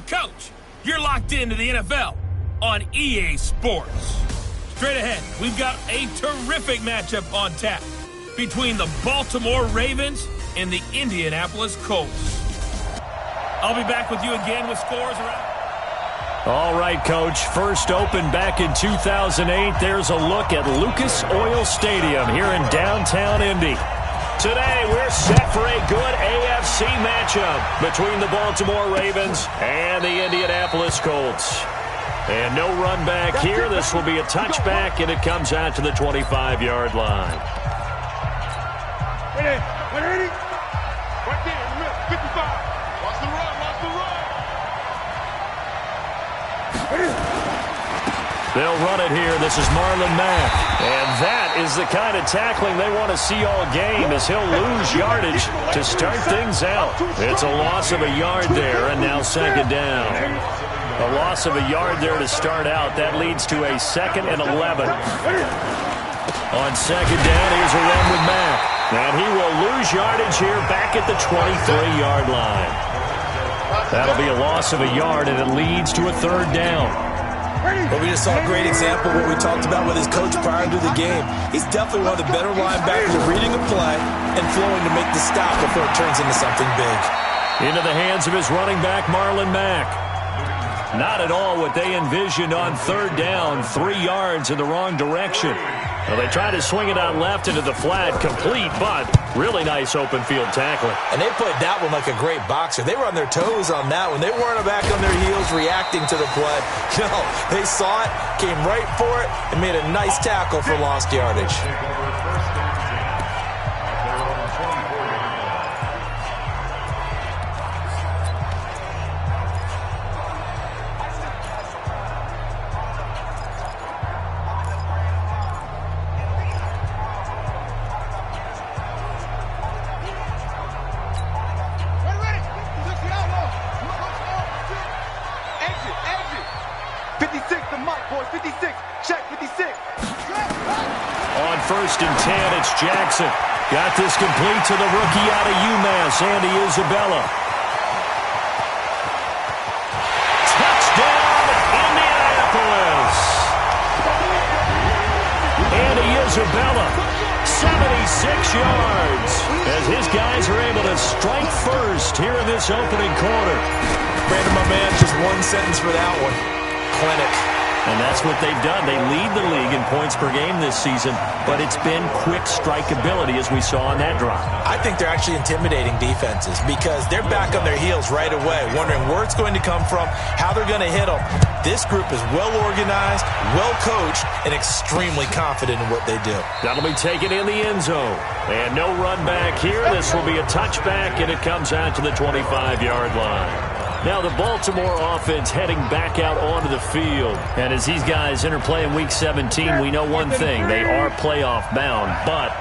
Coach. You're locked into the NFL on EA Sports. Straight ahead, we've got a terrific matchup on tap between the Baltimore Ravens and the Indianapolis Colts. I'll be back with you again with scores around. All right, Coach. First opened back in 2008. There's a look at Lucas Oil Stadium here in downtown Indy. Today, we're set for a good AFC matchup between the Baltimore Ravens and the Indianapolis Colts. And no run back here. This will be a touchback, and it comes out to the 25-yard line. Ready? Right there in the middle, 55. Watch the run, watch the run. They'll run it here. This is Marlon Mack. And that is the kind of tackling they want to see all game, as he'll lose yardage to start things out. It's a loss of a yard there, and now second down. A loss of a yard there to start out. That leads to a 2nd and 11. On second down, here's a run with Mack. And he will lose yardage here back at the 23-yard line. That'll be a loss of a yard, and it leads to a 3rd down. Well, we just saw a great example of what we talked about with his coach prior to the game. He's definitely one of the better linebackers at reading a play and flowing to make the stop before it turns into something big. Into the hands of his running back, Marlon Mack. Not at all what they envisioned on 3rd down, 3 yards in the wrong direction. Well, they try to swing it out left into the flat, complete, but really nice open field tackling. And they played that one like a great boxer. They were on their toes on that one. They weren't back on their heels reacting to the play. No, they saw it, came right for it, and made a nice tackle for lost yardage. Jackson got this complete to the rookie out of UMass, Andy Isabella. Touchdown, Indianapolis! Andy Isabella, 76 yards, as his guys are able to strike first here in this opening quarter. Brandon, my man, just one sentence for that one. Clinic. And that's what they've done. They lead the league in points per game this season, but it's been quick strike ability as we saw on that drive. I think they're actually intimidating defenses because they're back on their heels right away, wondering where it's going to come from, how they're going to hit them. This group is well organized, well coached, and extremely confident in what they do. That'll be taken in the end zone. And no run back here. This will be a touchback, and it comes out to the 25-yard line. Now the Baltimore offense heading back out onto the field. And as these guys interplay in Week 17, we know one thing. They are playoff bound, but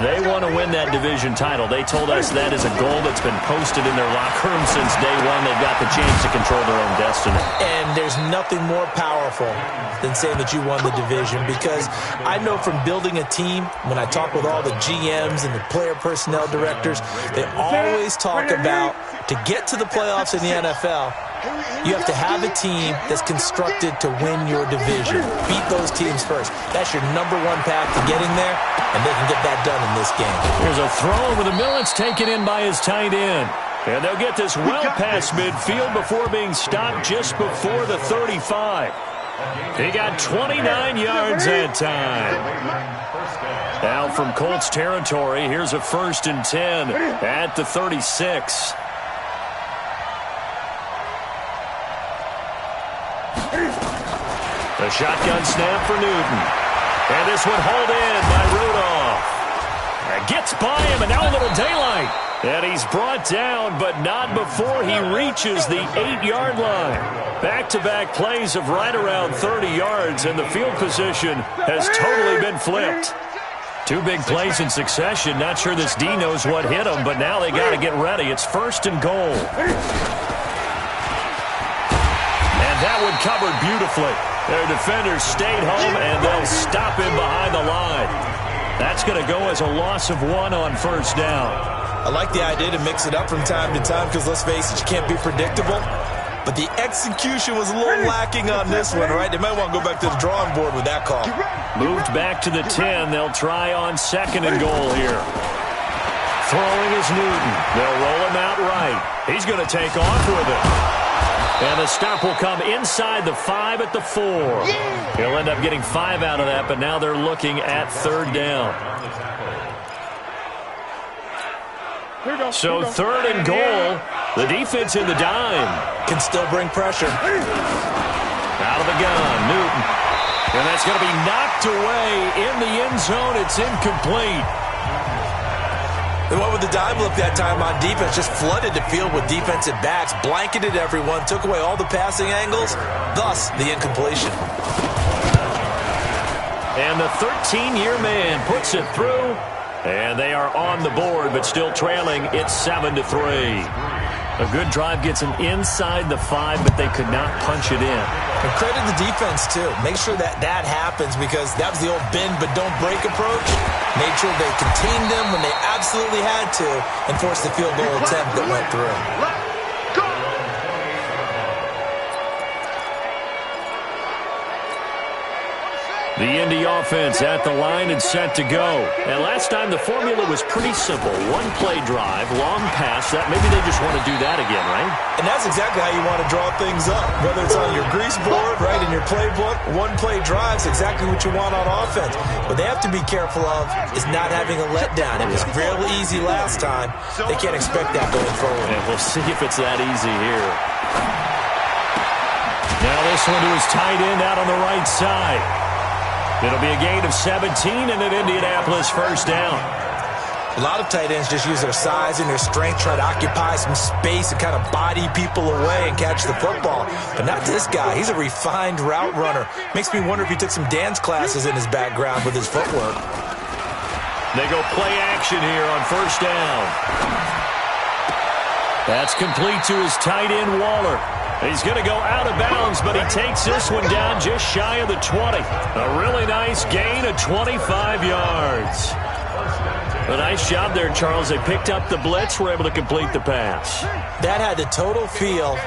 they want to win that division title. They told us that is a goal that's been posted in their locker room since day one. They've got the chance to control their own destiny. And there's nothing more powerful than saying that you won the division, because I know from building a team, when I talk with all the GMs and the player personnel directors, they always talk about to get to the playoffs in the NFL, you have to have a team that's constructed to win your division. Beat those teams first. That's your #1 path to getting there, and they can get that done in this game. Here's a throw over the middle. It's taken in by his tight end. And they'll get this well past midfield before being stopped just before the 35. He got 29 yards that time. Now from Colts territory, here's a 1st and 10 at the 36. The shotgun snap for Newton. And this one hauled in by Rudolph. Gets by him, and now a little daylight. And he's brought down, but not before he reaches the 8-yard line. Back-to-back plays of right around 30 yards, and the field position has totally been flipped. 2 big plays in succession. Not sure this D knows what hit him, but now they got to get ready. It's 1st and goal. And that one covered beautifully. Their defenders stayed home, and they'll stop him behind the line. That's going to go as a loss of 1 on 1st down. I like the idea to mix it up from time to time because, let's face it, you can't be predictable. but the execution was a little lacking on this one, right? They might want to go back to the drawing board with that call. Moved back to the 10. They'll try on 2nd and goal here. Throwing is Newton. They'll roll him out right. He's going to take off with it. And the stop will come inside the 5 at the 4. He'll end up getting 5 out of that, but now they're looking at 3rd down. So 3rd and goal. The defense in the dime. Can still bring pressure. Out of the gun, Newton. And that's going to be knocked away in the end zone. It's incomplete. They went with the dive look that time on defense, just flooded the field with defensive backs, blanketed everyone, took away all the passing angles, thus the incompletion. And the 13-year man puts it through, and they are on the board, but still trailing. It's 7-3. A good drive gets them inside the 5, but they could not punch it in. And credit the defense, too. Make sure that happens, because that was the old bend but don't break approach. Made sure they contained them when they absolutely had to and forced the field goal attempt that went through. The Indy offense at the line and set to go. And last time the formula was pretty simple. One-play drive, long pass. That maybe they just want to do that again, right? And that's exactly how you want to draw things up. Whether it's on your grease board, right, in your playbook, one-play drive's exactly what you want on offense. What they have to be careful of is not having a letdown. It was real easy last time. They can't expect that going forward. And we'll see if it's that easy here. Now this one to his tight end out on the right side. It'll be a gain of 17 and an Indianapolis 1st down. A lot of tight ends just use their size and their strength, try to occupy some space and kind of body people away and catch the football. But not this guy. He's a refined route runner. Makes me wonder if he took some dance classes in his background with his footwork. They go play action here on 1st down. That's complete to his tight end, Waller. He's going to go out of bounds, but he takes this one down just shy of the 20. A really nice gain of 25 yards. A nice job there, Charles. They picked up the blitz, were able to complete the pass. That had the total feel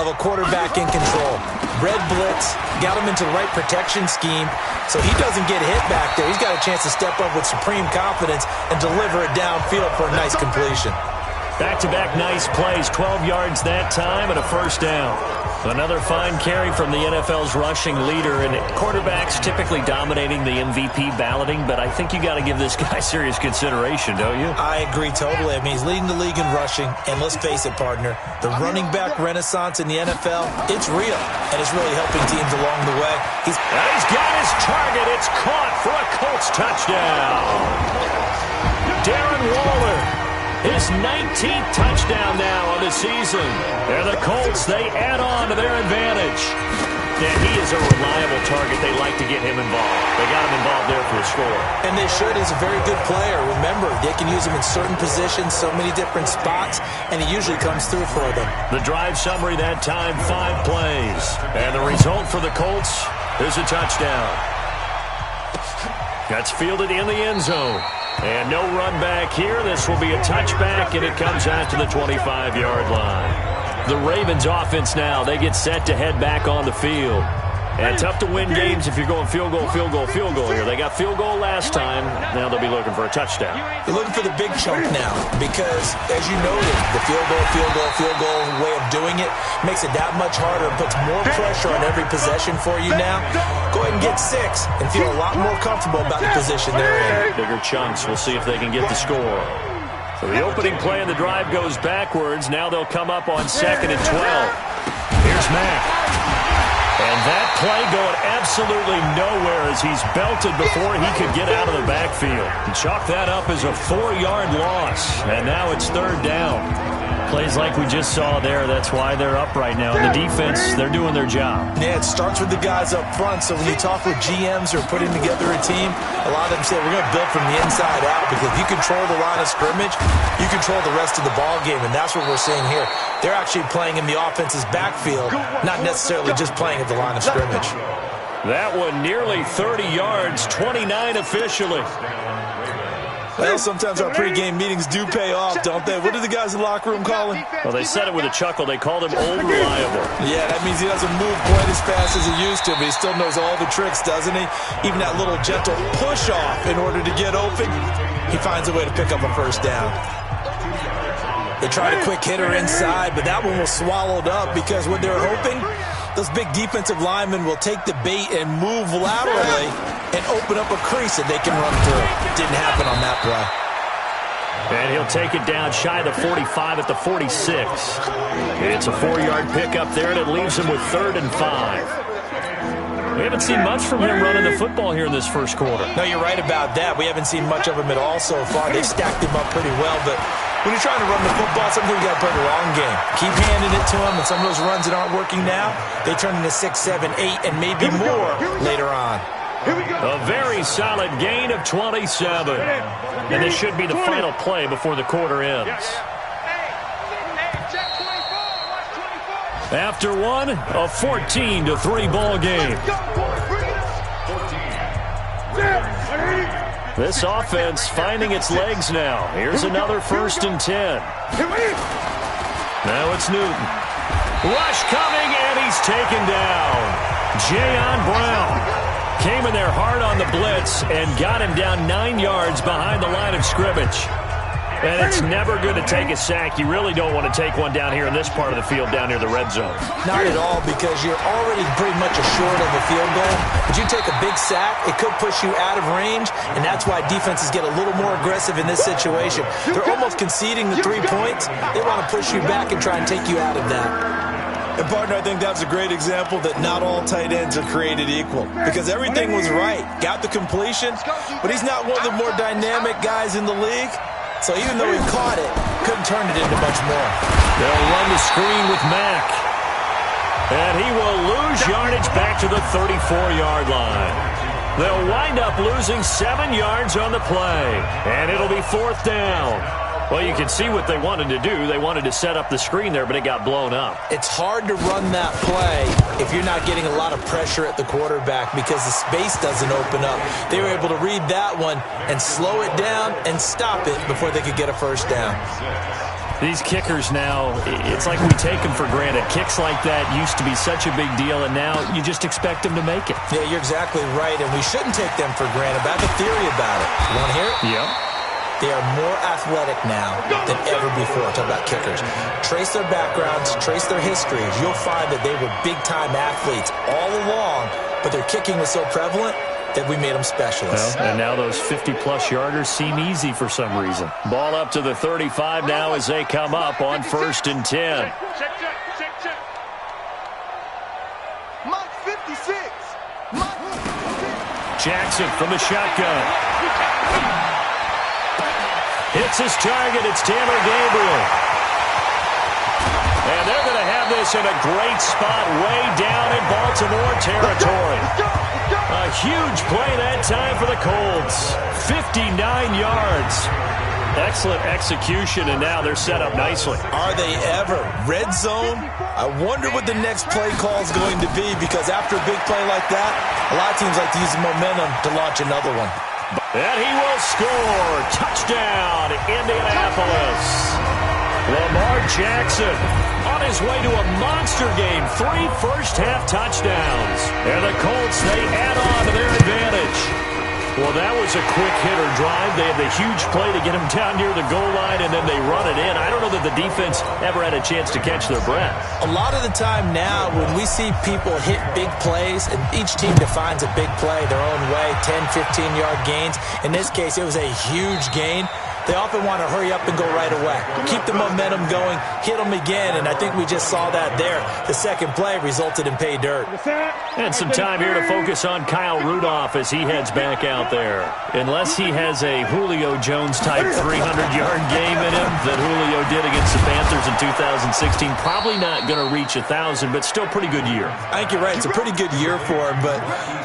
of a quarterback in control. Red blitz, got him into the right protection scheme, so he doesn't get hit back there. He's got a chance to step up with supreme confidence and deliver it downfield for a nice completion. Back-to-back nice plays, 12 yards that time and a 1st down. Another fine carry from the NFL's rushing leader, and quarterbacks typically dominating the MVP balloting, but I think you got to give this guy serious consideration, don't you? I agree totally. I mean, he's leading the league in rushing, and let's face it, partner, the running back renaissance in the NFL, it's real, and it's really helping teams along the way. He's got his target. It's caught for a Colts touchdown. Darren Waller. His 19th touchdown now on the season. And the Colts, they add on to their advantage. And he is a reliable target. They like to get him involved. They got him involved there for a score. And they should. He's a very good player. Remember, they can use him in certain positions, so many different spots, and he usually comes through for them. The drive summary that time, 5 plays. And the result for the Colts is a touchdown. That's fielded in the end zone. And no run back here. This will be a touchback, and it comes out to the 25-yard line. The Ravens offense now, they get set to head back on the field. And tough to win games if you're going field goal, field goal, field goal here. They got field goal last time. Now they'll be looking for a touchdown. You're looking for the big chunk now because, as you noted, the field goal way of doing it makes it that much harder and puts more pressure on every possession for you now. Go ahead and get 6 and feel a lot more comfortable about the position they're in. Bigger chunks. We'll see if they can get the score. So the opening play of the drive goes backwards. Now they'll come up on 2nd and 12. Here's Mack. And that play going absolutely nowhere as he's belted before he could get out of the backfield. And chalk that up as a 4-yard loss. And now it's 3rd down. Plays like we just saw there, that's why they're up right now. And the defense, they're doing their job. Yeah, it starts with the guys up front. So when you talk with GMs who are putting together a team, a lot of them say we're going to build from the inside out because if you control the line of scrimmage, you control the rest of the ball game, and that's what we're seeing here. They're actually playing in the offense's backfield, not necessarily just playing at the line of scrimmage. That one nearly 30 yards, 29 officially. Well, sometimes our pregame meetings do pay off, don't they? What do the guys in the locker room call him? Well, they said it with a chuckle. They called him Old Reliable. Yeah, that means he doesn't move quite as fast as he used to, but he still knows all the tricks, doesn't he? Even that little gentle push-off in order to get open, he finds a way to pick up a first down. They tried a quick hitter inside, but that one was swallowed up because what they're hoping, those big defensive linemen will take the bait and move laterally and open up a crease that they can run through. Didn't happen on that play. And he'll take it down shy of the 45 at the 46. It's a 4-yard pickup there, and it leaves him with 3rd and 5. We haven't seen much from him running the football here in this first quarter. No, you're right about that. We haven't seen much of him at all so far. They've stacked him up pretty well, but when you're trying to run the football, sometimes you got to play the long game. Keep handing it to him, and some of those runs that aren't working now, they turn into 6, 7, 8, and maybe more later on. A very solid gain of 27. And this should be the final play before the quarter ends. After one, a 14-3 ball game. This offense finding its legs now. Here's another 1st and 10. Now it's Newton. Rush coming, and he's taken down. Jayon Brown came in there hard on the blitz and got him down 9 yards behind the line of scrimmage. And it's never good to take a sack. You really don't want to take one down here in this part of the field, down near the red zone. Not at all, because you're already pretty much assured of a field goal. But you take a big sack, it could push you out of range, and that's why defenses get a little more aggressive in this situation. They're almost conceding the 3 points. They want to push you back and try and take you out of that. And, partner, I think that's a great example that not all tight ends are created equal, because everything was right. Got the completion, but he's not one of the more dynamic guys in the league. So even though he caught it, couldn't turn it into much more. They'll run the screen with Mack. And he will lose yardage back to the 34-yard line. They'll wind up losing 7 yards on the play. And it'll be 4th down. Well, you can see what they wanted to do. They wanted to set up the screen there, but it got blown up. It's hard to run that play if you're not getting a lot of pressure at the quarterback because the space doesn't open up. They were able to read that one and slow it down and stop it before they could get a first down. These kickers now, it's like we take them for granted. Kicks like that used to be such a big deal, and now you just expect them to make it. Yeah, you're exactly right, and we shouldn't take them for granted. But I have a theory about it. You want to hear it? Yep. They are more athletic now than ever before. Talk about kickers. Trace their backgrounds, trace their histories. You'll find that they were big-time athletes all along, but their kicking was so prevalent that we made them specialists. Well, and now those 50-plus yarders seem easy for some reason. Ball up to the 35 now as they come up on 1st and 10. Jackson from the shotgun. Hits his target. It's Taylor Gabriel. And they're going to have this in a great spot way down in Baltimore territory. A huge play that time for the Colts. 59 yards. Excellent execution, and now they're set up nicely. Are they ever? Red zone? I wonder what the next play call is going to be, because after a big play like that, a lot of teams like to use the momentum to launch another one. And he will score. Touchdown, Indianapolis. Lamar Jackson on his way to a monster game. 3 first-half touchdowns. And the Colts, they add on to their advantage. Well, that was a quick hitter drive. They had the huge play to get him down near the goal line, and then they run it in. I don't know that the defense ever had a chance to catch their breath. A lot of the time now, when we see people hit big plays, and each team defines a big play their own way, 10, 15-yard gains. In this case, it was a huge gain. They often want to hurry up and go right away. Keep the momentum going, hit them again, and I think we just saw that there. The second play resulted in pay dirt. And some time here to focus on Kyle Rudolph as he heads back out there. Unless he has a Julio Jones-type 300-yard game in him that Julio did against the Panthers in 2016, probably not going to reach 1,000, but still pretty good year. I think you're right. It's a pretty good year for him, but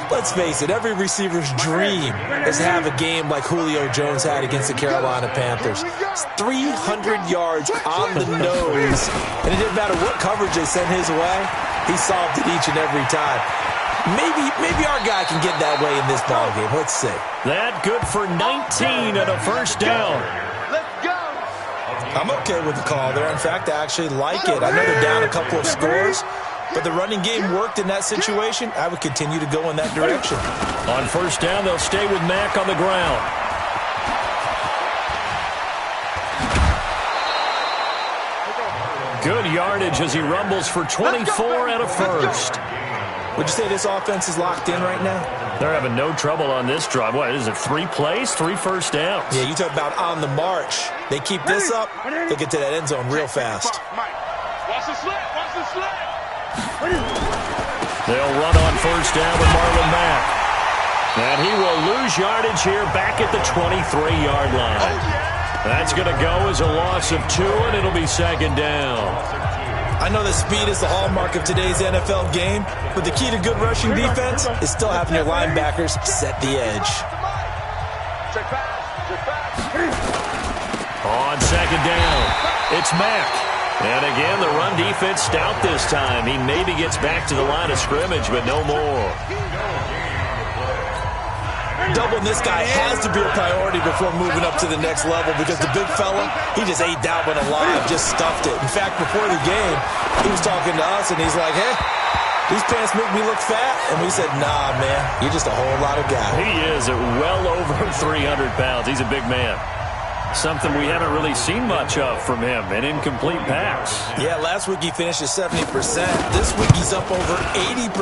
let's face it, every receiver's dream is to have a game like Julio Jones had against the Carolina Panthers. It's 300 yards on the nose, and it didn't matter what coverage they sent his way. He solved it each and every time. maybe our guy can get that way in this ballgame. Let's see. That good for 19 and a first down. I'm okay with the call there. In fact, I actually like it. I know they're down a couple of scores, but the running game worked in that situation. I would continue to go in that direction. On first down, they'll stay with Mack on the ground. Good yardage as he rumbles for 24 and a first. Would you say this offense is locked in right now? They're having no trouble on this drive. What is it, 3 plays, 3 first downs? Yeah, you talk about on the march. They keep this up, they'll get to that end zone real fast. Watch the slant, watch the slant. They'll run on first down with Marlon Mack. And he will lose yardage here back at the 23-yard line. That's going to go as a loss of 2, and it'll be second down. I know that speed is the hallmark of today's NFL game, but the key to good rushing defense is still having your linebackers set the edge. On second down, it's Mack. And again, the run defense stout this time. He maybe gets back to the line of scrimmage, but no more. Doubling this guy has to be a priority before moving up to the next level because the big fella, he just ate that one alive, just stuffed it. In fact, before the game, he was talking to us, and he's like, hey, these pants make me look fat. And we said, nah, man, you're just a whole lot of guy. He is at well over 300 pounds. He's a big man. Something we haven't really seen much of from him, an incomplete pass. Yeah, last week he finished at 70%. This week he's up over 80%.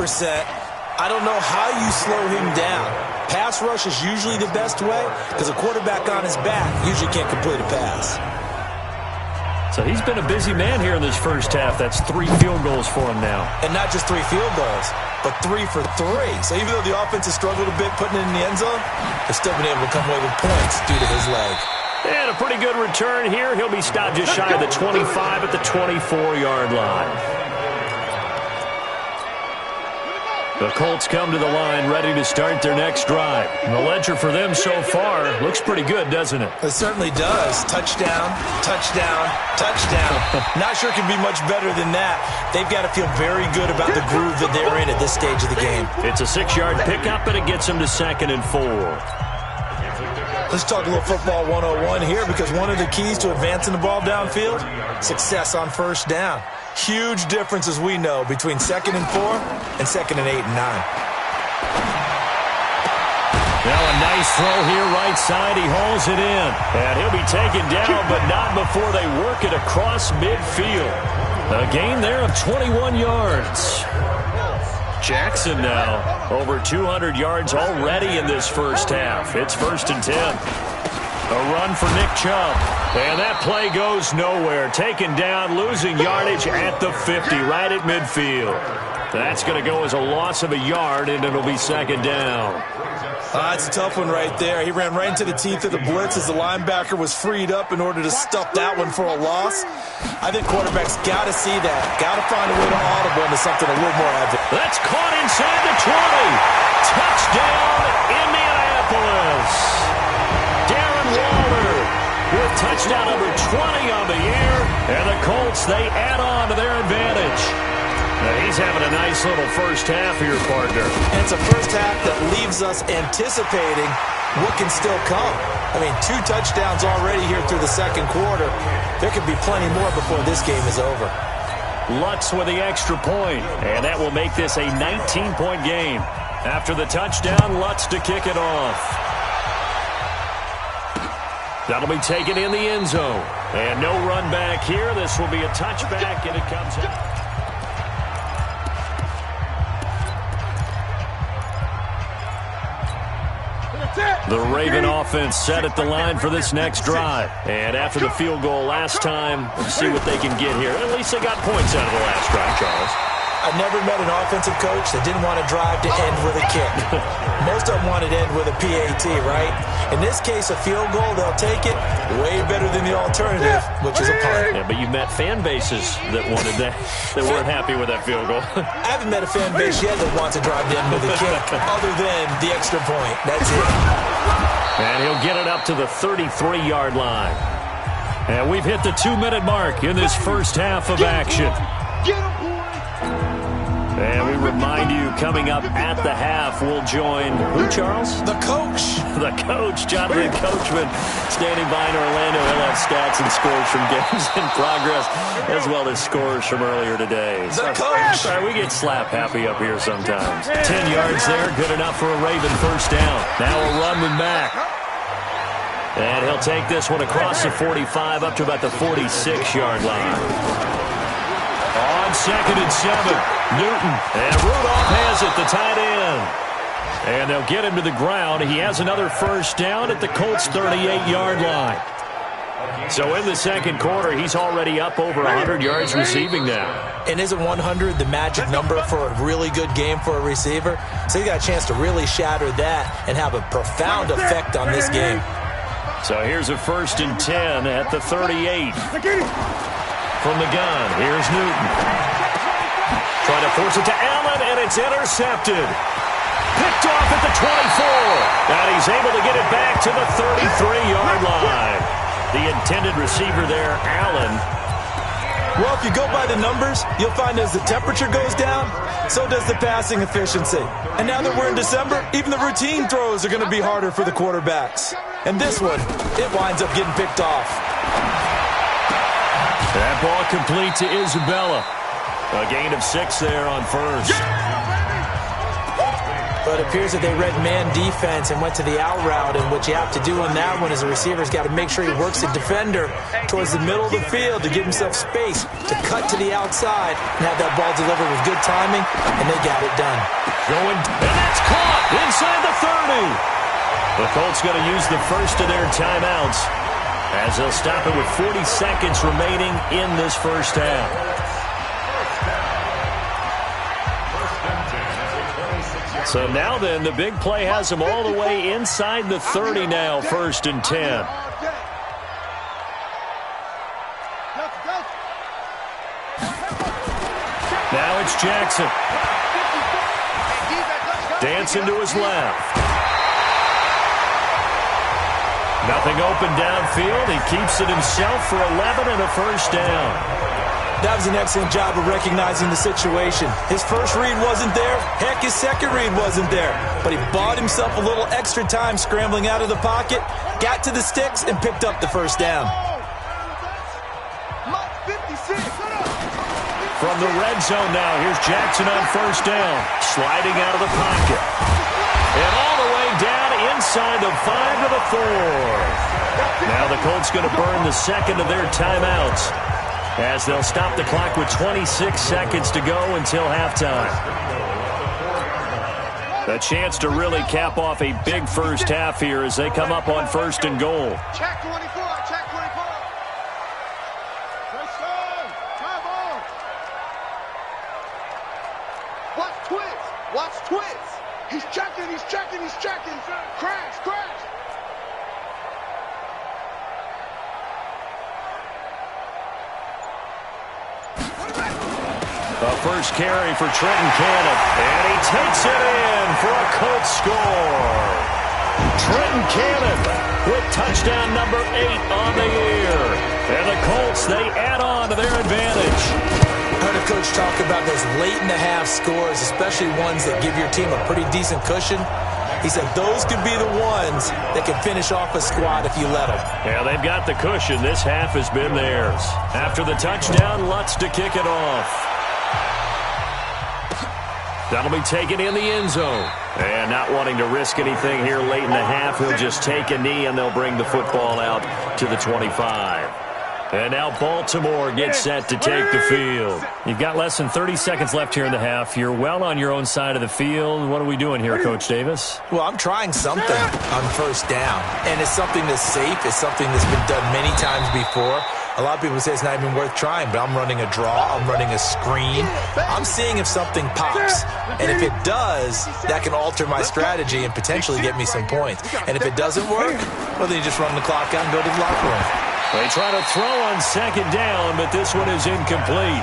I don't know how you slow him down. Pass rush is usually the best way because a quarterback on his back usually can't complete a pass. So he's been a busy man here in this first half. That's 3 field goals for him now. And not just 3 field goals, but 3 for 3. So even though the offense has struggled a bit putting it in the end zone, they've still been able to come away with points due to his leg. And a pretty good return here. He'll be stopped just shy of the 25 at the 24-yard line. The Colts come to the line ready to start their next drive. And the ledger for them so far looks pretty good, doesn't it? It certainly does. Touchdown, touchdown, touchdown. Not sure it can be much better than that. They've got to feel very good about the groove that they're in at this stage of the game. It's a 6-yard pickup, and it gets them to 2nd and 4. Let's talk a little football 101 here because one of the keys to advancing the ball downfield, success on first down. Huge difference, as we know, between 2nd and 4 and 2nd and 8 and 9. Now a nice throw here right side. He hauls it in. And he'll be taken down, but not before they work it across midfield. A gain there of 21 yards. Jackson now over 200 yards already in this first half. It's 1st and 10. A run for Nick Chubb. And that play goes nowhere. Taken down, losing yardage at the 50, right at midfield. That's going to go as a loss of a yard, and it'll be 2nd down. It's a tough one right there. He ran right into the teeth of the blitz as the linebacker was freed up in order to stuff that one for a loss. I think quarterbacks got to see that. Got to find a way to audible into something a little more advantageous. That's caught inside the 20. Touchdown, Indianapolis. Darren Waller with touchdown number 20 on the year. And the Colts, they add on to their advantage. Now he's having a nice little first half here, partner. And it's a first half that leaves us anticipating what can still come. I mean, 2 touchdowns already here through the second quarter. There could be plenty more before this game is over. Lutz with the extra point, and that will make this a 19-point game. After the touchdown, Lutz to kick it off. That'll be taken in the end zone. And no run back here. This will be a touchback, and it comes out. The Raven offense set at the line for this next drive. And after the field goal last time, let's see what they can get here. At least they got points out of the last drive, Charles. I never met an offensive coach that didn't want to drive to end with a kick. Most of them wanted to end with a PAT, right? In this case, a field goal, they'll take it. Way better than the alternative, which is a punt. Yeah, but you met fan bases that wanted that, that weren't happy with that field goal. I haven't met a fan base yet that wants to drive to end with a kick, other than the extra point. That's it. And he'll get it up to the 33-yard line. And we've hit the 2-minute mark in this first half of action. And we remind you, coming up at the half, we'll join who, Charles? The coach. The coach, Jonathan Coachman, standing by in Orlando. He'll have stats and scores from games in progress, as well as scores from earlier today. The coach. Sorry, we get slap happy up here sometimes. 10 yards there, good enough for a Raven first down. Now a run with Mack. And he'll take this one across the 45 up to about the 46-yard line. On 2nd and 7, Newton. And Rudolph has it, the tight end. And they'll get him to the ground. He has another first down at the Colts' 38-yard line. So in the second quarter, he's already up over 100 yards receiving now. And isn't 100 the magic number for a really good game for a receiver? So he got a chance to really shatter that and have a profound effect on this game. So here's a 1st and 10 at the 38. From the gun, here's Newton. Trying to force it to Allen, and it's intercepted. Picked off at the 24. And he's able to get it back to the 33-yard line. The intended receiver there, Allen. Well, if you go by the numbers, you'll find as the temperature goes down, so does the passing efficiency. And now that we're in December, even the routine throws are going to be harder for the quarterbacks. And this one, it winds up getting picked off. That ball complete to Isabella. A gain of 6 there on first. But it appears that they read man defense and went to the out route, and what you have to do on that one is the receiver's got to make sure he works the defender towards the middle of the field to give himself space to cut to the outside and have that ball delivered with good timing, and they got it done. Going, and that's caught inside the 30. The Colts going to use the first of their timeouts as they'll stop it with 40 seconds remaining in this first half. So now then, the big play has them all the way inside the 30 now, 1st and 10. Now it's Jackson. Dancing to his left. Nothing open downfield. He keeps it himself for 11 and a first down. That was an excellent job of recognizing the situation. His first read wasn't there. Heck, his second read wasn't there. But he bought himself a little extra time scrambling out of the pocket, got to the sticks, and picked up the first down. From the red zone now, here's Jackson on first down. Sliding out of the pocket. And all the way down inside the 5 to the 4. Now the Colts going to burn the second of their timeouts, as they'll stop the clock with 26 seconds to go until halftime. A chance to really cap off a big first half here as they come up on 1st and goal. Check 24, check 24. First down, time on. Watch twist, watch twist. He's checking, he's checking, he's checking. Crash, crash. A first carry for Trenton Cannon, and he takes it in for a Colts score. Trenton Cannon with touchdown number 8 on the year. And the Colts, they add on to their advantage. I heard a coach talk about those late-in-the-half scores, especially ones that give your team a pretty decent cushion. He said those could be the ones that can finish off a squad if you let them. Yeah, they've got the cushion. This half has been theirs. After the touchdown, Lutz to kick it off. That'll be taken in the end zone. And not wanting to risk anything here late in the half, he'll just take a knee and they'll bring the football out to the 25. And now Baltimore gets set to take the field. You've got less than 30 seconds left here in the half. You're well on your own side of the field. What are we doing here, Coach Davis? Well, I'm trying something on first down. And it's something that's safe. It's something that's been done many times before. A lot of people say it's not even worth trying, but I'm running a draw. I'm running a screen. I'm seeing if something pops. And if it does, that can alter my strategy and potentially get me some points. And if it doesn't work, well, then you just run the clock out and go to the locker room. They try to throw on second down, but this one is incomplete.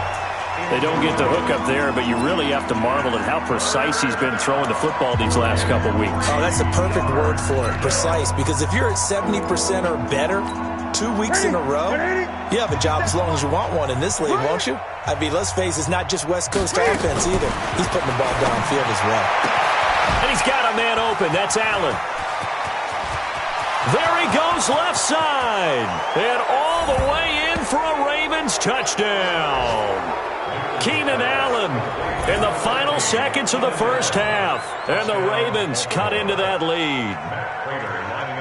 They don't get the hook up there, but you really have to marvel at how precise he's been throwing the football these last couple weeks. Oh, that's the perfect word for it, precise. Because if you're at 70% or better, 2 weeks in a row? You have a job as long as you want one in this league, won't you? I mean, let's face it, it's not just West Coast offense either. He's putting the ball downfield as well. And he's got a man open. That's Allen. There he goes left side. And all the way in for a Ravens touchdown. Keenan Allen in the final seconds of the first half. And the Ravens cut into that lead.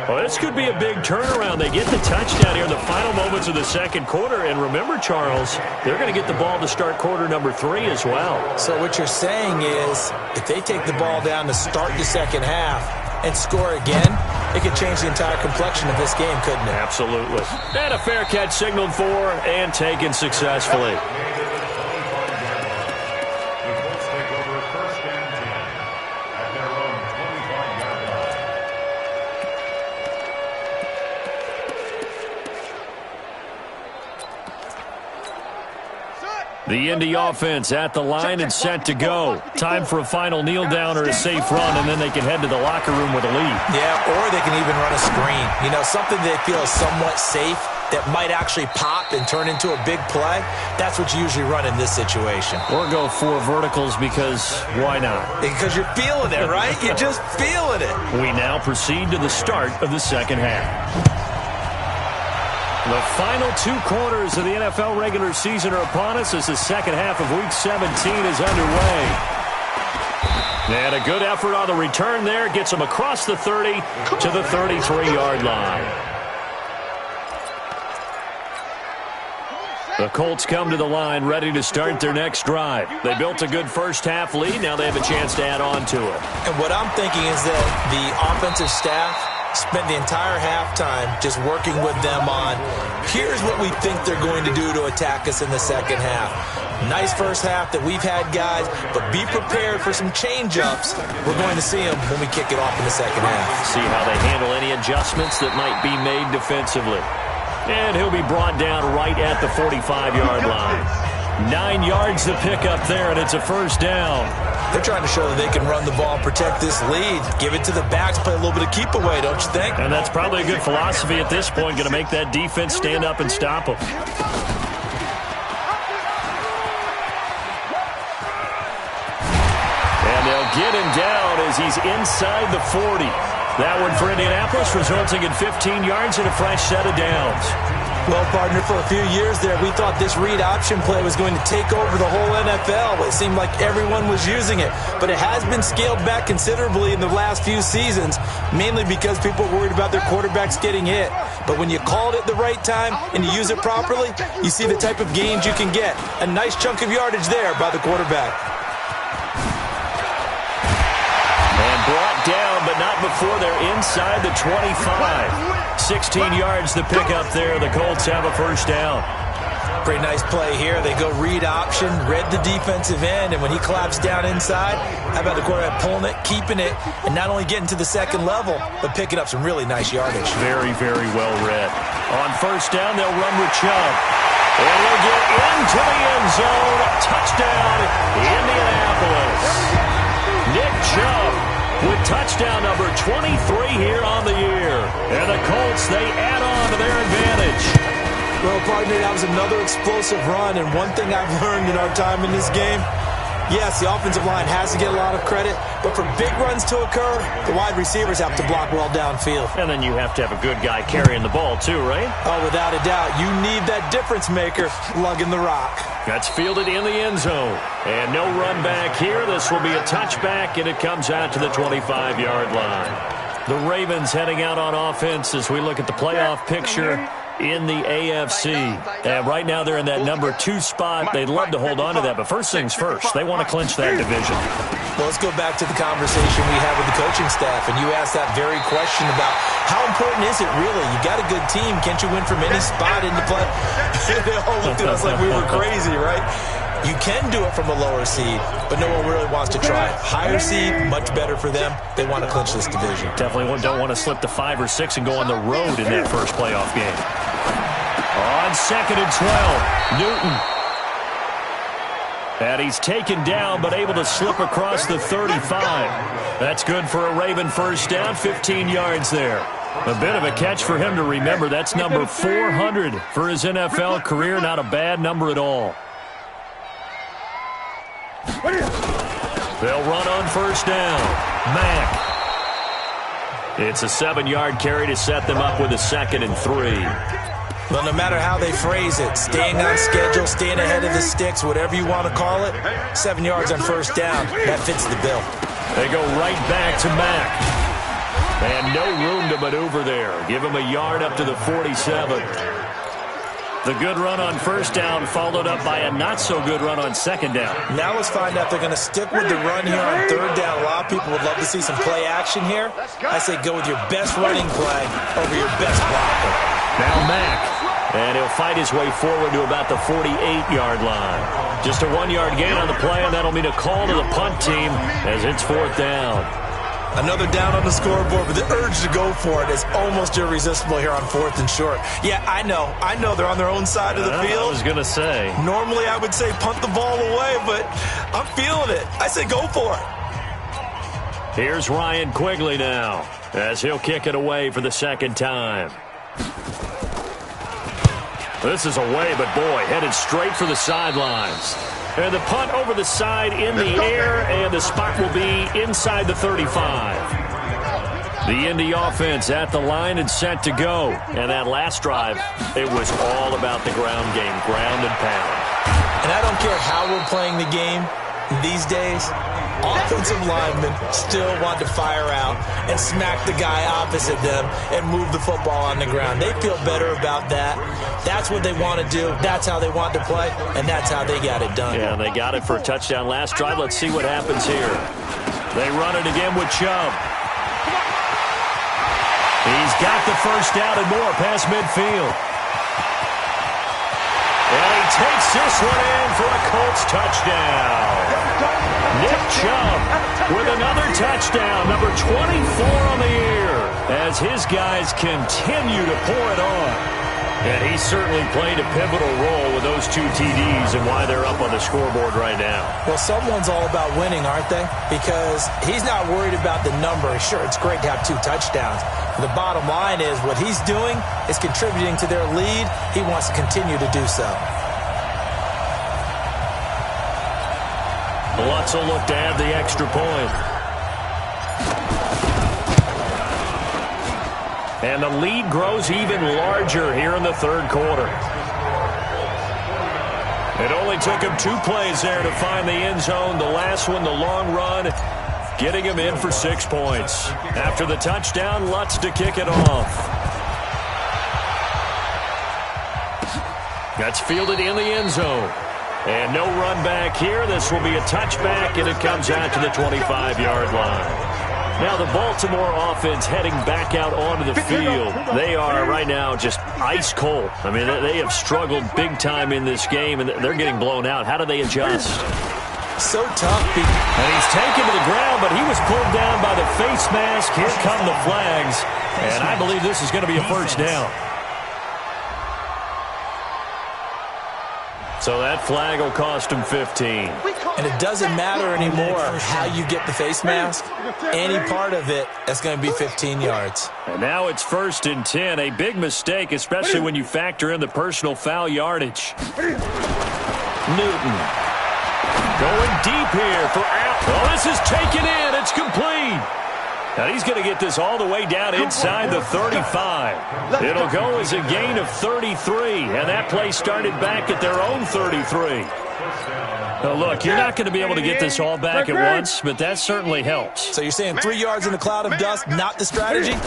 Well, this could be a big turnaround. They get the touchdown here in the final moments of the second quarter. And remember, Charles, they're going to get the ball to start quarter number 3 as well. So what you're saying is if they take the ball down to start the second half and score again, it could change the entire complexion of this game, couldn't it? Absolutely. And a fair catch signaled for and taken successfully. The Indy offense at the line and set to go. Time for a final kneel down or a safe run, and then they can head to the locker room with a lead. Yeah, or they can even run a screen. You know, something they feel is somewhat safe that might actually pop and turn into a big play. That's what you usually run in this situation. Or go 4 verticals because why not? Because you're feeling it, right? You're just feeling it. We now proceed to the start of the second half. The final 2 quarters of the NFL regular season are upon us as the second half of Week 17 is underway. And a good effort on the return there gets them across the 30 to the 33-yard line. The Colts come to the line ready to start their next drive. They built a good first-half lead. Now they have a chance to add on to it. And what I'm thinking is that the offensive staff spent the entire halftime just working with them on, here's what we think they're going to do to attack us in the second half. Nice first half that we've had, guys, but be prepared for some change-ups. We're going to see them when we kick it off in the second half. See how they handle any adjustments that might be made defensively. And he'll be brought down right at the 45-yard line. 9 yards to pick up there, and it's a first down. They're trying to show that they can run the ball and protect this lead. Give it to the backs, play a little bit of keep away, don't you think? And that's probably a good philosophy at this point, going to make that defense stand up and stop them. And they'll get him down as he's inside the 40. That one for Indianapolis, resulting in 15 yards and a fresh set of downs. Well, partner, for a few years there, we thought this read option play was going to take over the whole NFL. It seemed like everyone was using it, but it has been scaled back considerably in the last few seasons, mainly because people are worried about their quarterbacks getting hit. But when you call it at the right time and you use it properly, you see the type of gains you can get. A nice chunk of yardage there by the quarterback. And brought down, but not before they're inside the 25. 16 yards to pick up there. The Colts have a first down. Pretty nice play here. They go read option, read the defensive end, and when he collapsed down inside, how about the quarterback pulling it, keeping it, and not only getting to the second level, but picking up some really nice yardage. Very, very well read. On first down, they'll run with Chubb. And they'll get into the end zone. Touchdown, Indianapolis. Nick Chubb with touchdown number 23 here on the year. And the Colts, they add on to their advantage. Well, partner, that was another explosive run, and one thing I've learned in our time in this game, yes, the offensive line has to get a lot of credit, but for big runs to occur, the wide receivers have to block well downfield. And then you have to have a good guy carrying the ball too, right? Oh, without a doubt. You need that difference maker lugging the rock. That's fielded in the end zone. And no run back here. This will be a touchback, and it comes out to the 25-yard line. The Ravens heading out on offense as we look at the playoff picture in the AFC. And right now they're in that number 2 spot. They'd love to hold on to that, but first things first, they want to clinch that division. Well, let's go back to the conversation we had with the coaching staff, and you asked that very question about how important is it really? You got a good team. Can't you win from any spot in the play? They all looked at us like we were crazy, right? You can do it from a lower seed, but no one really wants to try it. Higher seed, much better for them. They want to clinch this division. Definitely don't want to slip to 5 or 6 and go on the road in that first playoff game. On 2nd and 12, Newton. And he's taken down, but able to slip across the 35. That's good for a Raven first down, 15 yards there. A bit of a catch for him to remember. That's number 400 for his NFL career. Not a bad number at all. They'll run on first down. Mack. It's a 7-yard carry to set them up with a 2nd and 3. Well, no matter how they phrase it, staying on schedule, staying ahead of the sticks, whatever you want to call it, 7 yards on first down, that fits the bill. They go right back to Mack. And no room to maneuver there. Give him a yard up to the 47. The good run on first down followed up by a not-so-good run on second down. Now let's find out they're going to stick with the run here on third down. A lot of people would love to see some play action here. I say go with your best running play over your best blocker. Now Mack. And he'll fight his way forward to about the 48-yard line. Just a 1-yard gain on the play, and that'll mean a call to the punt team as it's 4th down. Another down on the scoreboard, but the urge to go for it is almost irresistible here on 4th and short. Yeah, I know they're on their own side of the field. I was going to say. Normally I would say punt the ball away, but I'm feeling it. I say go for it. Here's Ryan Quigley now as he'll kick it away for the 2nd time. This is away, but boy, headed straight for the sidelines. And the punt over the side in the air, and the spot will be inside the 35. The Indy offense at the line and set to go. And that last drive, it was all about the ground game, ground and pound. And I don't care how we're playing the game these days, offensive linemen still want to fire out and smack the guy opposite them and move the football on the ground. They feel better about that. That's what they want to do. That's how they want to play, and that's how they got it done. Yeah, they got it for a touchdown last drive. Let's see what happens here. They run it again with Chubb. He's got the first down and more past midfield. And he takes this one in for a Colts touchdown. Nick Chubb with another touchdown, number 24 on the year, as his guys continue to pour it on. And he certainly played a pivotal role with those 2 TDs and why they're up on the scoreboard right now. Well, someone's all about winning, aren't they? Because he's not worried about the number. Sure, it's great to have 2 touchdowns. But the bottom line is what he's doing is contributing to their lead. He wants to continue to do so. Lutz will look to add the extra point. And the lead grows even larger here in the 3rd quarter. It only took him 2 plays there to find the end zone. The last one, the long run, getting him in for 6 points. After the touchdown, Lutz to kick it off. That's fielded in the end zone. And no run back here. This will be a touchback, and it comes out to the 25-yard line. Now the Baltimore offense heading back out onto the field. They are right now just ice cold. I mean, they have struggled big time in this game, and they're getting blown out. How do they adjust? So tough. And he's taken to the ground, but he was pulled down by the face mask. Here come the flags, and I believe this is going to be a first down. So that flag will cost him 15. And it doesn't matter anymore how you get the face mask. Any part of it, that's going to be 15 yards. And now it's 1st and 10. A big mistake, especially when you factor in the personal foul yardage. Newton going deep here for Allen. Oh, this is taken in. It's complete. Now he's going to get this all the way down inside the 35. It'll go as a gain of 33, and that play started back at their own 33. Now look, you're not going to be able to get this all back at once, but that certainly helps. So you're saying 3 yards in a cloud of dust, not the strategy?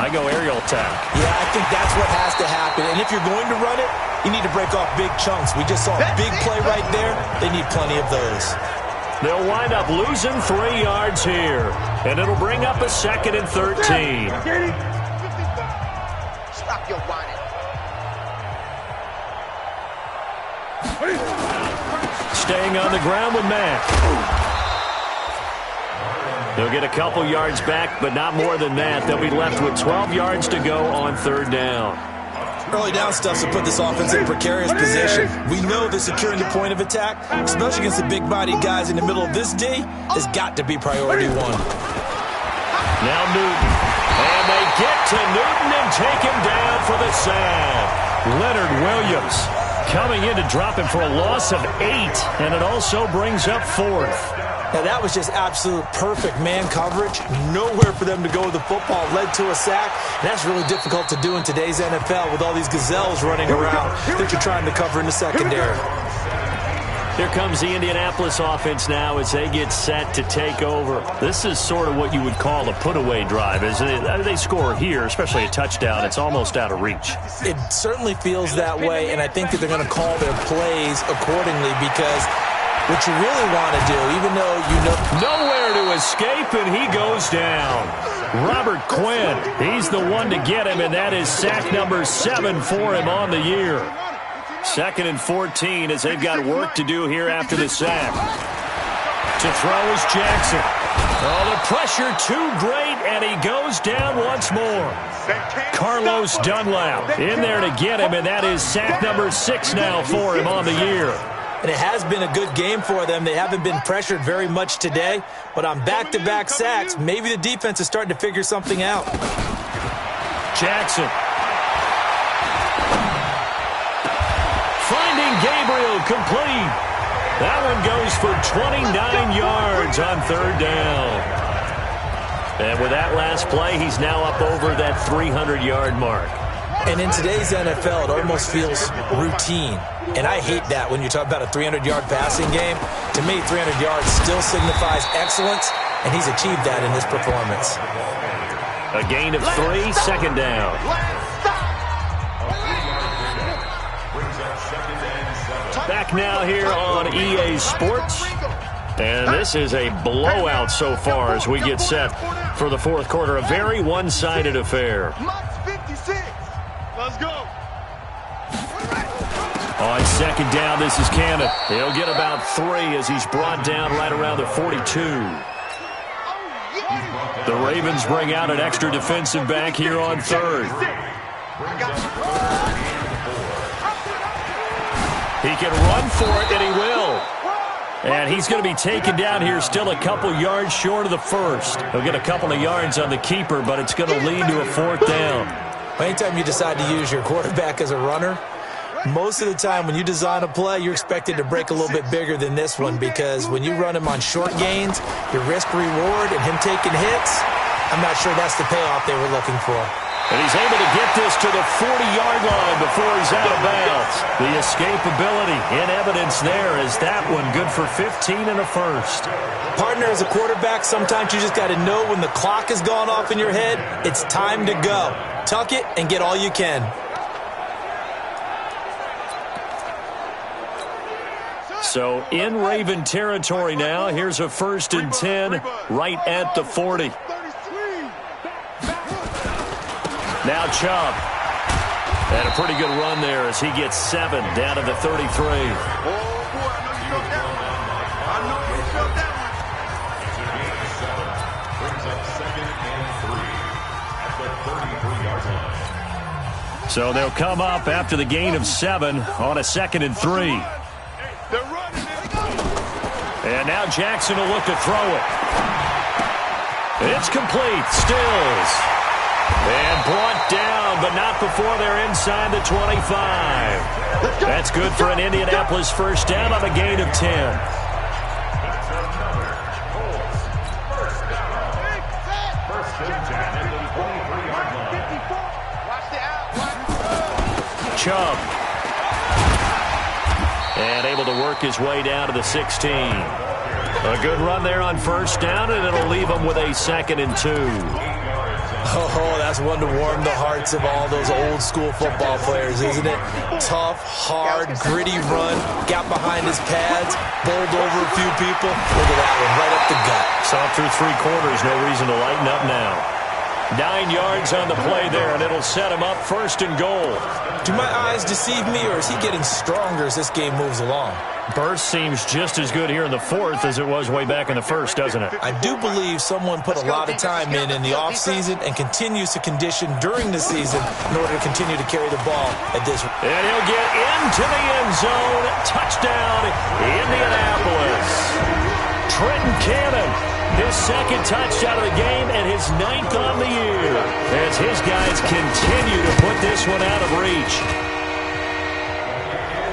I go aerial attack. Yeah, I think that's what has to happen. And if you're going to run it, you need to break off big chunks. We just saw a big play right there. They need plenty of those. They'll wind up losing 3 yards here, and it'll bring up a 2nd and 13. Stop your whining. Staying on the ground with Mack. They'll get a couple yards back, but not more than that. They'll be left with 12 yards to go on 3rd down. Early down stuff to put this offense in a precarious position. We know that securing the point of attack, especially against the big-bodied guys in the middle of this D, has got to be priority 1. Now Newton. And they get to Newton and take him down for the sack. Leonard Williams coming in to drop him for a loss of 8, and it also brings up 4th. Now, that was just absolute perfect man coverage. Nowhere for them to go with the football. Led to a sack. And that's really difficult to do in today's NFL with all these gazelles running around that you're trying to cover in the secondary. Here comes the Indianapolis offense now as they get set to take over. This is sort of what you would call a put-away drive. As they score here, especially a touchdown, it's almost out of reach. It certainly feels that way, and I think that they're going to call their plays accordingly because what you really want to do, even though you know nowhere to escape, and he goes down. Robert Quinn, he's the one to get him, and that is sack number 7 for him on the year. 2nd and 14 as they've got work to do here after the sack. To throw is Jackson. Oh, the pressure too great, and he goes down once more. Carlos Dunlap in there to get him, and that is sack number 6 now for him on the year. And it has been a good game for them. They haven't been pressured very much today. But on back-to-back sacks, maybe the defense is starting to figure something out. Jackson. Finding Gabriel complete. That one goes for 29 yards on 3rd down. And with that last play, he's now up over that 300-yard mark. And in today's NFL, it almost feels routine. And I hate that when you talk about a 300-yard passing game. To me, 300 yards still signifies excellence, and he's achieved that in this performance. A gain of 3, 2nd down. Back now here on EA Sports. And this is a blowout so far as we get set for the 4th quarter. A very one-sided affair. Let's go. On 2nd down, this is Cannon. He'll get about 3 as he's brought down right around the 42. The Ravens bring out an extra defensive back here on 3rd. He can run for it, and he will. And he's going to be taken down here still a couple yards short of the 1st. He'll get a couple of yards on the keeper, but it's going to lead to a 4th down. Anytime you decide to use your quarterback as a runner, most of the time when you design a play, you're expected to break a little bit bigger than this one because when you run him on short gains, your risk-reward and him taking hits, I'm not sure that's the payoff they were looking for. And he's able to get this to the 40-yard line before he's out of bounds. The escapability in evidence there is that one good for 15 and a 1st. Partner, as a quarterback, sometimes you just got to know when the clock has gone off in your head, it's time to go. Tuck it and get all you can. So in Raven territory now, here's a 1st and 10 right at the 40. Now Chubb. And a pretty good run there as he gets 7 down to the 33. So they'll come up after the gain of 7 on a 2nd and 3. And now Jackson will look to throw it. It's complete. Stills. And brought down, but not before they're inside the 25. That's good for an Indianapolis 1st down on a gain of 10. Chubb. And able to work his way down to the 16. A good run there on 1st down, and it'll leave him with a 2nd and 2. Oh, that's one to warm the hearts of all those old school football players, isn't it? Tough, hard, gritty run, got behind his pads, bowled over a few people. Look at that one, right up the gut. Saw through 3 quarters, no reason to lighten up now. 9 yards on the play there, and it'll set him up 1st and goal. Do my eyes deceive me, or is he getting stronger as this game moves along? Burst seems just as good here in the 4th as it was way back in the 1st, doesn't it? I do believe someone put a lot of time in the offseason and continues to condition during the season in order to continue to carry the ball at this. And he'll get into the end zone. Touchdown, Indianapolis. Trenton Cannon His second touchdown of the game and his 9th on the year as his guys continue to put this one out of reach.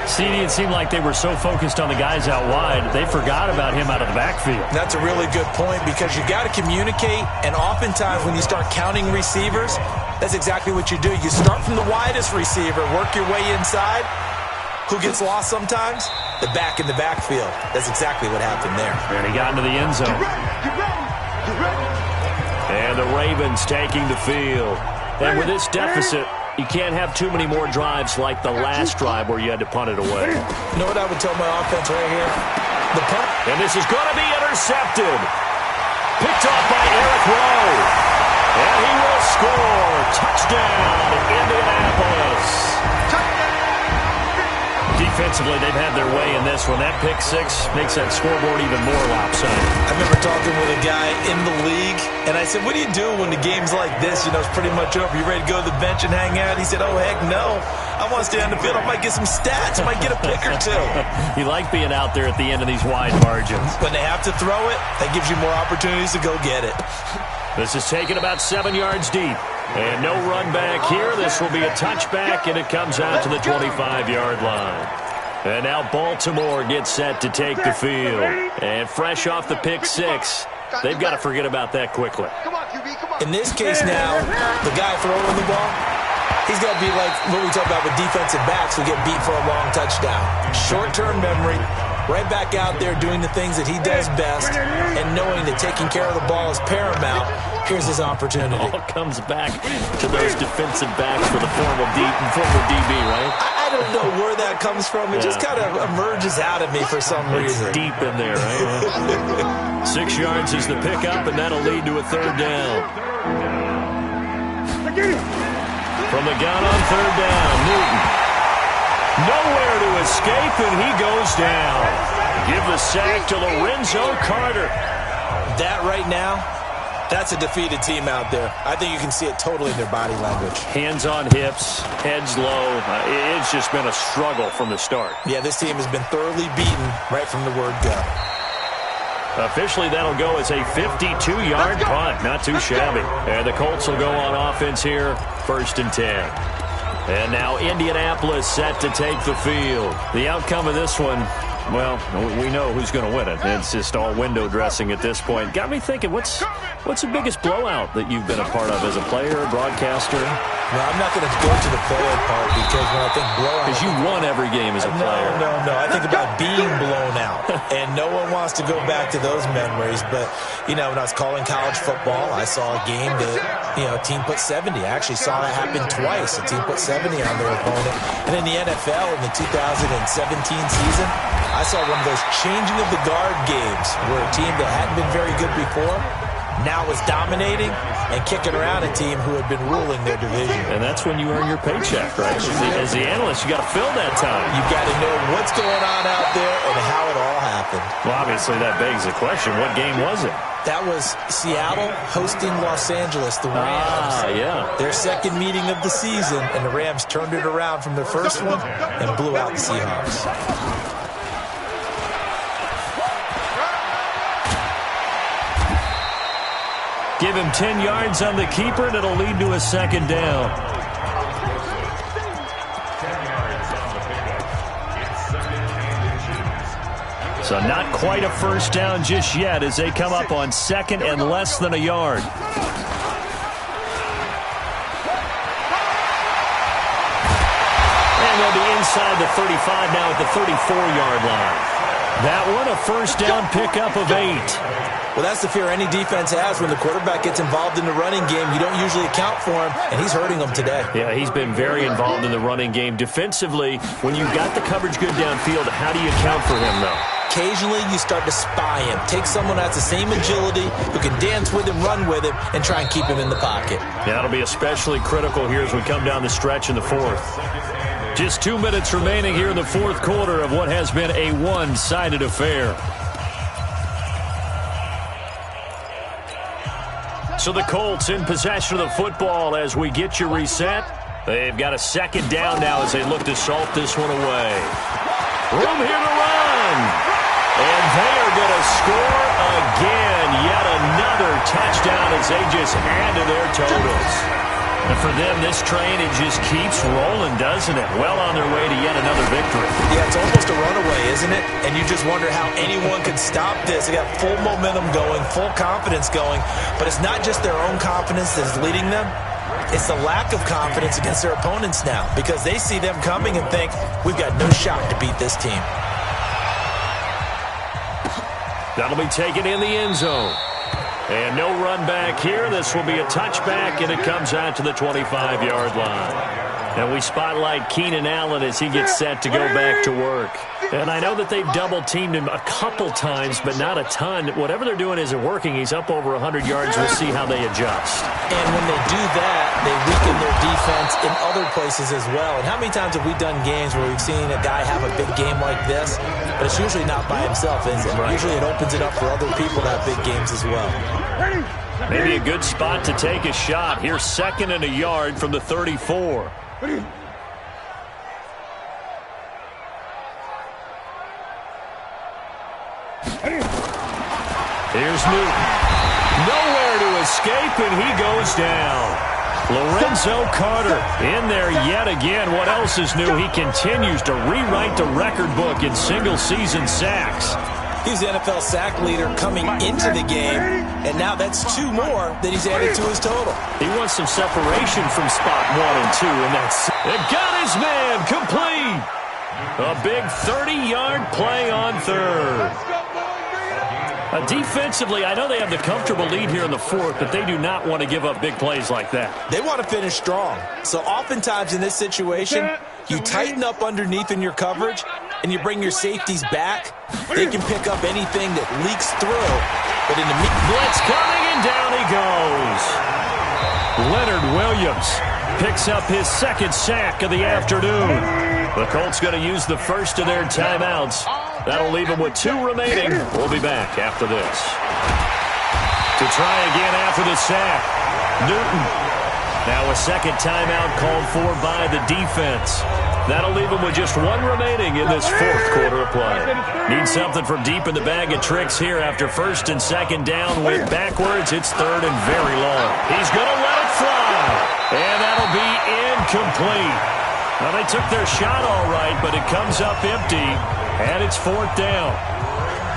CD, it seemed like they were so focused on the guys out wide, they forgot about him out of the backfield. That's a really good point because you got to communicate, and oftentimes when you start counting receivers, that's exactly what you do. You start from the widest receiver, work your way inside. Who gets lost sometimes? The back in the backfield. That's exactly what happened there. And he got into the end zone. And the Ravens taking the field. And with this deficit, you can't have too many more drives like the last drive where you had to punt it away. You know what I would tell my offense right here? The punt. And this is going to be intercepted. Picked off by Eric Rowe. And he will score. Touchdown, Indianapolis. Defensively, they've had their way in this one. That pick six makes that scoreboard even more lopsided. I remember talking with a guy in the league, and I said, what do you do when the game's like this? You know, it's pretty much over. You ready to go to the bench and hang out? He said, oh, heck no. I want to stay on the field. I might get some stats. I might get a pick or two. You like being out there at the end of these wide margins. When they have to throw it, that gives you more opportunities to go get it. This is taken about 7 yards deep. And no run back here. This will be a touchback, and it comes out to the 25-yard line. And now Baltimore gets set to take the field. And fresh off the pick six, they've got to forget about that quickly. In this case now, the guy throwing the ball, he's got to be like what we talk about with defensive backs who get beat for a long touchdown. Short-term memory, right back out there doing the things that he does best, and knowing that taking care of the ball is paramount. Here's his opportunity. All comes back to those defensive backs for the former DB, right? I don't know where that comes from. It just kind of emerges out of me for some reason. It's deep in there, right? 6 yards is the pickup, and that'll lead to a third down. From the gun on third down, Newton. Nowhere to escape, and he goes down. Give the sack to Lorenzo Carter. That right now, that's a defeated team out there. I think you can see it totally in their body language. Hands on hips, heads low. It's just been a struggle from the start. Yeah, this team has been thoroughly beaten right from the word go. Officially, that'll go as a 52-yard punt. Not too shabby. And the Colts will go on offense here, 1st and 10. And now Indianapolis set to take the field. The outcome of this one, well, we know who's going to win it. It's just all window dressing at this point. Got me thinking, what's the biggest blowout that you've been a part of as a player, broadcaster? Well, I'm not going to go to the player part because when I think blowout... Because you won every game as a player. No. I think about being blown out. And no one wants to go back to those memories. But, you know, when I was calling college football, I saw a game that, you know, a team put 70. I actually saw it happen twice. A team put 70 on their opponent. And in the NFL, in the 2017 season, I saw one of those changing of the guard games where a team that hadn't been very good before now was dominating and kicking around a team who had been ruling their division. And that's when you earn your paycheck, right? As the analyst, you got to fill that time. You've got to know what's going on out there and how it all happened. Well, obviously that begs the question, what game was it? That was Seattle hosting Los Angeles, the Rams. Yeah. Their second meeting of the season, and the Rams turned it around from their first one and blew out the Seahawks. Give him 10 yards on the keeper, and it'll lead to a second down. So not quite a first down just yet as they come up on 2nd and less than a yard. And they'll be inside the 35 now at the 34-yard line. That one, a first down pickup of 8. Well, that's the fear any defense has when the quarterback gets involved in the running game. You don't usually account for him, and he's hurting them today. Yeah, he's been very involved in the running game. Defensively, when you've got the coverage good downfield, how do you account for him, though? Occasionally, you start to spy him. Take someone that has the same agility, who can dance with him, run with him, and try and keep him in the pocket. Yeah, that'll be especially critical here as we come down the stretch in the 4th. Just 2 minutes remaining here in the 4th quarter of what has been a one-sided affair. So the Colts in possession of the football as we get you reset. They've got a second down now as they look to salt this one away. Room here to run. And they are going to score again yet another touchdown as they just add to their totals. And for them, this train, it just keeps rolling, doesn't it? Well on their way to yet another victory. Yeah, it's almost a runaway, isn't it? And you just wonder how anyone could stop this. They got full momentum going, full confidence going. But it's not just their own confidence that's leading them. It's the lack of confidence against their opponents now, because they see them coming and think, we've got no shot to beat this team. That'll be taken in the end zone. And no run back here. This will be a touchback, and it comes out to the 25-yard line. And we spotlight Keenan Allen as he gets set to go back to work. And I know that they've double-teamed him a couple times, but not a ton. Whatever they're doing isn't working. He's up over 100 yards. We'll see how they adjust. And when they do that, they weaken their defense in other places as well. And how many times have we done games where we've seen a guy have a big game like this, but it's usually not by himself, is it? Usually it opens it up for other people to have big games as well. Maybe a good spot to take a shot. Here's 2nd and a yard from the 34. Here's Newton. Nowhere to escape, and he goes down. Lorenzo Carter in there yet again. What else is new? He continues to rewrite the record book in single-season sacks. He's the NFL sack leader coming into the game, and now that's 2 more that he's added to his total. He wants some separation from spot 1 and 2, and that's it. Got his man complete. A big 30-yard play on third. Defensively, I know they have the comfortable lead here in the 4th, but they do not want to give up big plays like that. They want to finish strong. So oftentimes in this situation, you tighten up underneath in your coverage, and you bring your safeties back. They can pick up anything that leaks through. But in the blitz coming, and down he goes. Leonard Williams picks up his 2nd sack of the afternoon. The Colts going to use the first of their timeouts. That'll leave them with 2 remaining. We'll be back after this. To try again after the sack, Newton. Now a 2nd timeout called for by the defense. That'll leave them with just 1 remaining in this 4th quarter of play. Need something from deep in the bag of tricks here after 1st and 2nd down. Went backwards. It's 3rd and very long. He's going to let it fly. And that'll be incomplete. Well, they took their shot all right, but it comes up empty. And it's 4th down.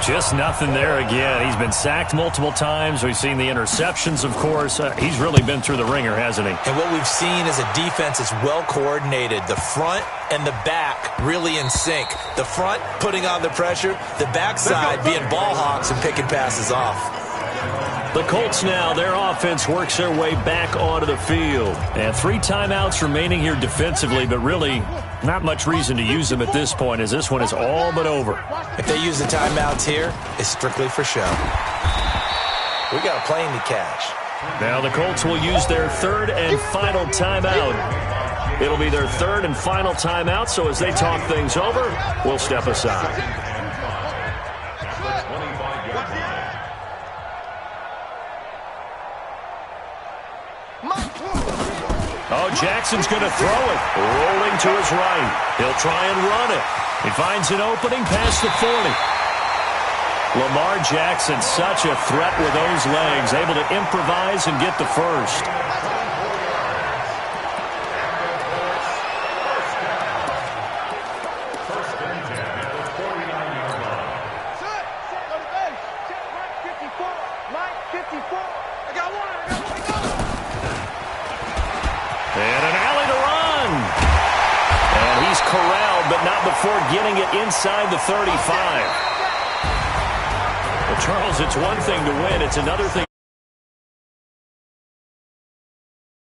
Just nothing there again. He's been sacked multiple times. We've seen the interceptions, of course. He's really been through the ringer, hasn't he? And what we've seen is a defense that's well coordinated. The front and the back really in sync. The front putting on the pressure. The backside being ball hawks and picking passes off. The Colts now, their offense works their way back onto the field. And 3 timeouts remaining here defensively, but really not much reason to use them at this point, as this one is all but over. If they use the timeouts here, it's strictly for show. We got a plane to catch. Now the Colts will use their 3rd and final timeout. It'll be their 3rd and final timeout, so as they talk things over, we'll step aside. Oh, Jackson's going to throw it. Rolling to his right. He'll try and run it. He finds an opening past the 40. Lamar Jackson, such a threat with those legs, able to improvise and get the first. And an alley to run. And he's corralled, but not before getting it inside the 35. Well, Charles, it's one thing to win. It's another thing.